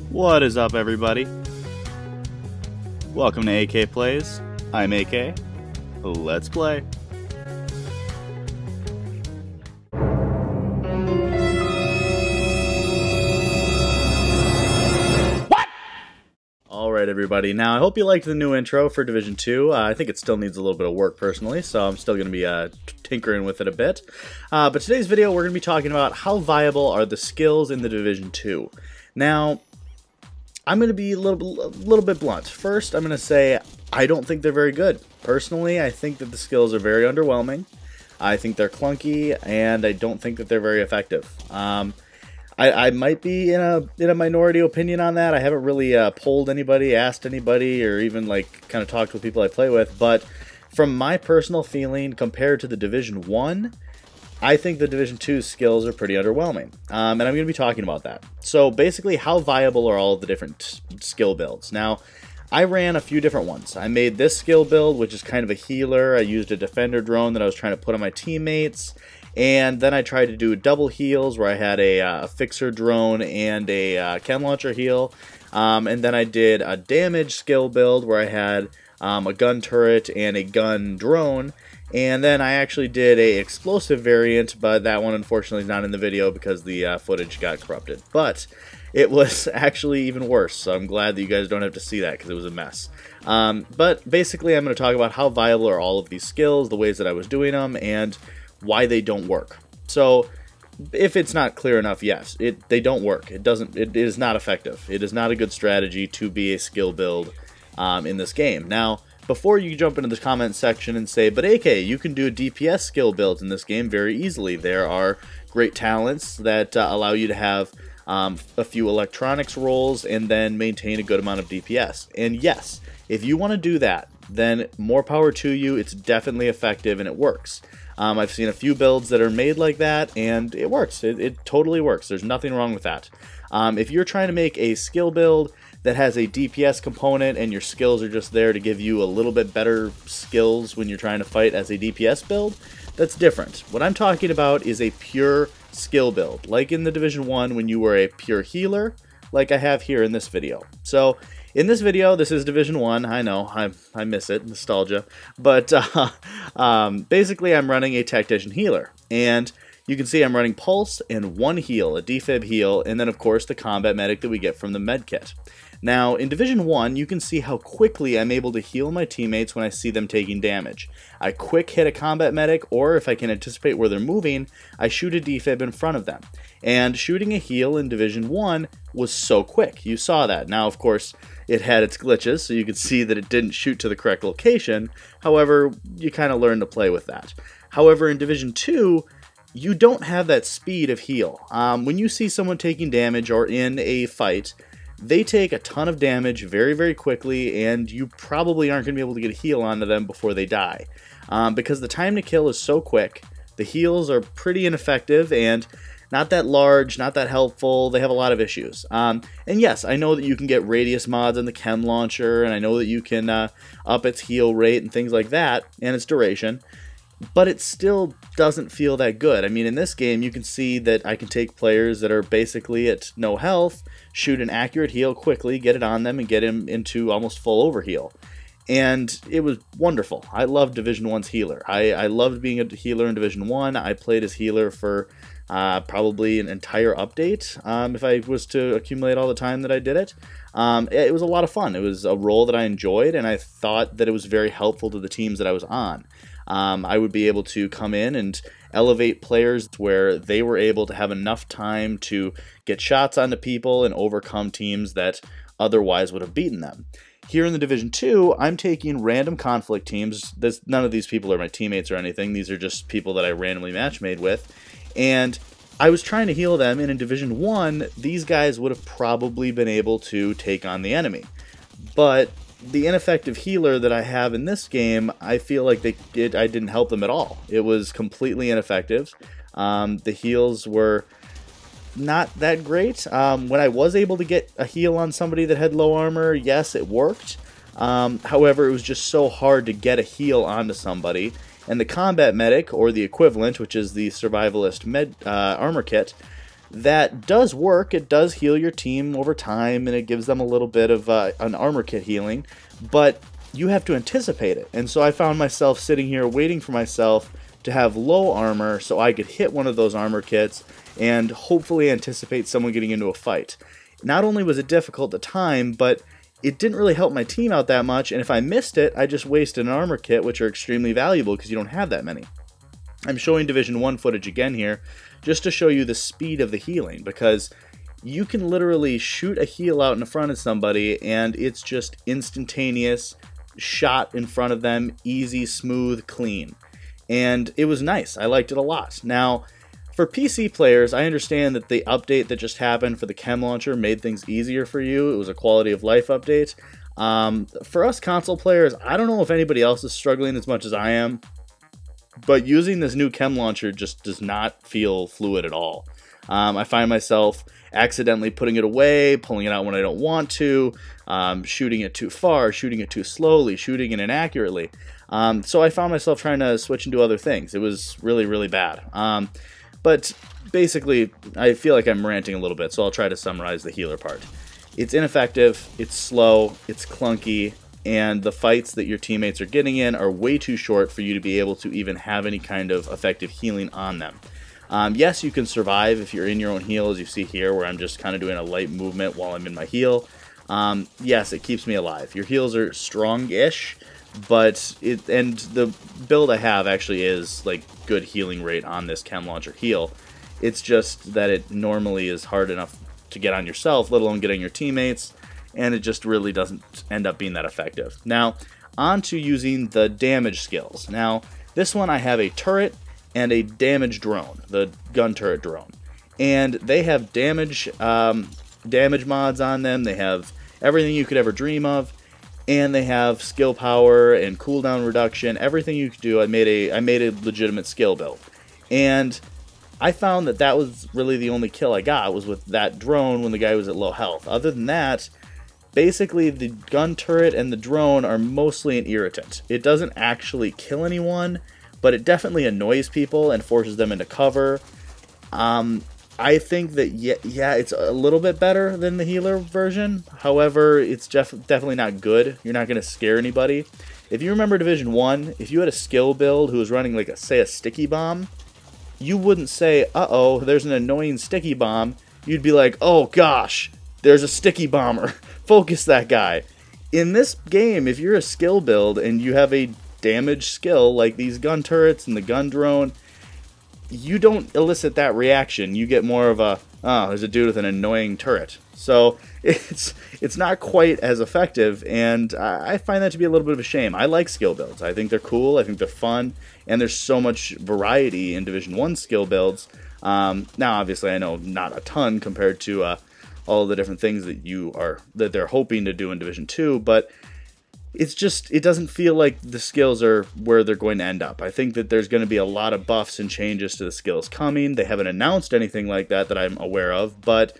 What is up, everybody? Welcome to AK Plays. I'm AK. Let's play. Alright, everybody. Now, I hope you liked the new intro for Division 2. I think it still needs a little bit of work, personally, so I'm still going to be tinkering with it a bit. But today's video, we're going to be talking about how viable are the skills in the Division 2. Now, I'm going to be a little bit blunt. First, I'm going to say I don't think they're very good. Personally, I think that the skills are very underwhelming. I think they're clunky, and I don't think that they're very effective. I might be in a minority opinion on that. I haven't really polled anybody, asked anybody, or even kind of talked with people I play with. But from my personal feeling, compared to the Division 1, I think the Division 2 skills are pretty underwhelming, and I'm going to be talking about that. So basically, how viable are all of the different skill builds? Now, I ran a few different ones. I made this skill build, which is kind of a healer. I used a defender drone that I was trying to put on my teammates, and then I tried to do double heals where I had a fixer drone and a chem launcher heal, and then I did a damage skill build where I had a gun turret and a gun drone. And then I actually did a explosive variant, but that one unfortunately is not in the video because the footage got corrupted. But it was actually even worse, so I'm glad that you guys don't have to see that because it was a mess. But basically I'm going to talk about how viable are all of these skills, the ways that I was doing them, and why they don't work. So if it's not clear enough, yes, they don't work. It is not effective. It is not a good strategy to be a skill build in this game. Now, before you jump into the comments section and say, but AK, you can do DPS skill builds in this game very easily. There are great talents that allow you to have a few electronics rolls and then maintain a good amount of DPS. And yes, if you want to do that, then more power to you. It's definitely effective and it works. I've seen a few builds that are made like that and it works. It totally works. There's nothing wrong with that. If you're trying to make a skill build that has a DPS component and your skills are just there to give you a little bit better skills when you're trying to fight as a DPS build, that's different. What I'm talking about is a pure skill build, like in the Division 1 when you were a pure healer, like I have here in this video. So in this video, this is Division 1, I know, I miss it, nostalgia, but basically I'm running a tactician healer, and you can see I'm running pulse and one heal, a defib heal, and then of course the combat medic that we get from the med kit. Now, in Division 1, you can see how quickly I'm able to heal my teammates when I see them taking damage. I quick hit a combat medic, or if I can anticipate where they're moving, I shoot a defib in front of them. And shooting a heal in Division 1 was so quick. You saw that. Now, of course, it had its glitches, so you could see that it didn't shoot to the correct location. However, you kind of learn to play with that. However, in Division 2, you don't have that speed of heal. When you see someone taking damage or in a fight, they take a ton of damage very, very quickly, and you probably aren't going to be able to get a heal onto them before they die. Because the time to kill is so quick, the heals are pretty ineffective and not that large, not that helpful. They have a lot of issues. And yes, I know that you can get radius mods on the chem launcher, and I know that you can up its heal rate and things like that, and its duration. But it still doesn't feel that good. I mean, in this game, you can see that I can take players that are basically at no health, shoot an accurate heal quickly, get it on them, and get him into almost full overheal. And it was wonderful. I loved Division 1's healer. I loved being a healer in Division 1. I played as healer for probably an entire update, if I was to accumulate all the time that I did it. It was a lot of fun. It was a role that I enjoyed, and I thought that it was very helpful to the teams that I was on. I would be able to come in and elevate players where they were able to have enough time to get shots onto people and overcome teams that otherwise would have beaten them. Here in the Division 2, I'm taking random conflict teams. None of these people are my teammates or anything. These are just people that I randomly match-made with. And I was trying to heal them, and in Division 1, these guys would have probably been able to take on the enemy. But the ineffective healer that I have in this game, I feel like I didn't help them at all. It was completely ineffective. The heals were not that great. When I was able to get a heal on somebody that had low armor, yes, it worked. However, it was just so hard to get a heal onto somebody. And the combat medic, or the equivalent, which is the survivalist armor kit, that does work. It does heal your team over time, and it gives them a little bit of an armor kit healing, but you have to anticipate it. And so I found myself sitting here waiting for myself to have low armor so I could hit one of those armor kits and hopefully anticipate someone getting into a fight. Not only was it difficult at the time, but it didn't really help my team out that much, and if I missed it, I just wasted an armor kit, which are extremely valuable because you don't have that many. I'm showing Division 1 footage again here, just to show you the speed of the healing, because you can literally shoot a heal out in front of somebody, and it's just instantaneous, shot in front of them, easy, smooth, clean. And it was nice. I liked it a lot. Now, for PC players, I understand that the update that just happened for the Chem Launcher made things easier for you. It was a quality of life update. For us console players, I don't know if anybody else is struggling as much as I am, but using this new Chem Launcher just does not feel fluid at all. I find myself accidentally putting it away, pulling it out when I don't want to, shooting it too far, shooting it too slowly, shooting it inaccurately. So I found myself trying to switch into other things. It was really, really bad. But basically, I feel like I'm ranting a little bit, so I'll try to summarize the healer part. It's ineffective, it's slow, it's clunky, and the fights that your teammates are getting in are way too short for you to be able to even have any kind of effective healing on them. Yes, you can survive if you're in your own heal, as you see here, where I'm just kind of doing a light movement while I'm in my heal. Yes, it keeps me alive. Your heals are strong-ish, but the build I have actually is like good healing rate on this Chem Launcher heal. It's just that it normally is hard enough to get on yourself, let alone getting your teammates, and it just really doesn't end up being that effective. Now, on to using the damage skills. Now, this one I have a turret and a damage drone, the gun turret drone, and they have damage mods on them. They have everything you could ever dream of, and they have skill power and cooldown reduction, everything you could do. I made a legitimate skill build, and I found that that was really the only kill I got was with that drone when the guy was at low health. Other than that, basically the gun turret and the drone are mostly an irritant. It doesn't actually kill anyone, but it definitely annoys people and forces them into cover. I think that, yeah, it's a little bit better than the healer version. However, it's definitely not good. You're not going to scare anybody. If you remember Division 1, if you had a skill build who was running, like, say, a sticky bomb, you wouldn't say, uh-oh, there's an annoying sticky bomb. You'd be like, oh, gosh, there's a sticky bomber. Focus that guy. In this game, if you're a skill build and you have a damage skill, like these gun turrets and the gun drone, you don't elicit that reaction. You get more of a, oh, there's a dude with an annoying turret. So it's not quite as effective, and I find that to be a little bit of a shame. I like skill builds. I think they're cool. I think they're fun, and there's so much variety in Division 1 skill builds. Now, obviously, I know not a ton compared to all the different things that they're hoping to do in Division 2, but it's just, it doesn't feel like the skills are where they're going to end up. I think that there's going to be a lot of buffs and changes to the skills coming. They haven't announced anything like that I'm aware of, but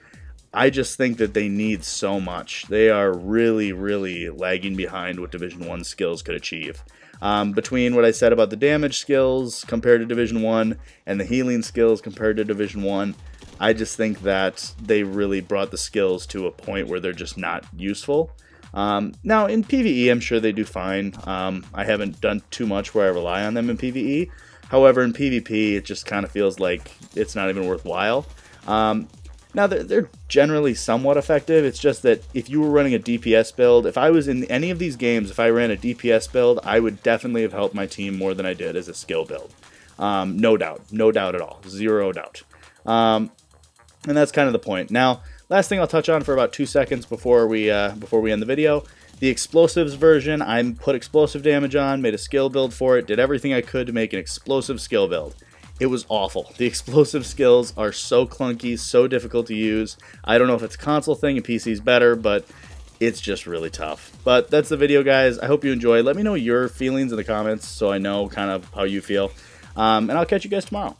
I just think that they need so much. They are really, really lagging behind what Division 1 skills could achieve. Between what I said about the damage skills compared to Division 1 and the healing skills compared to Division 1, I just think that they really brought the skills to a point where they're just not useful. Now, in PvE, I'm sure they do fine. I haven't done too much where I rely on them in PvE. However, in PvP, it just kind of feels like it's not even worthwhile. Now, they're generally somewhat effective. It's just that if you were running a DPS build, if I was in any of these games, if I ran a DPS build, I would definitely have helped my team more than I did as a skill build. No doubt. No doubt at all. Zero doubt. And that's kind of the point. Now, last thing I'll touch on for about 2 seconds before we end the video. The explosives version, I put explosive damage on, made a skill build for it, did everything I could to make an explosive skill build. It was awful. The explosive skills are so clunky, so difficult to use. I don't know if it's a console thing and PC's better, but it's just really tough. But that's the video, guys. I hope you enjoyed. Let me know your feelings in the comments so I know kind of how you feel. And I'll catch you guys tomorrow.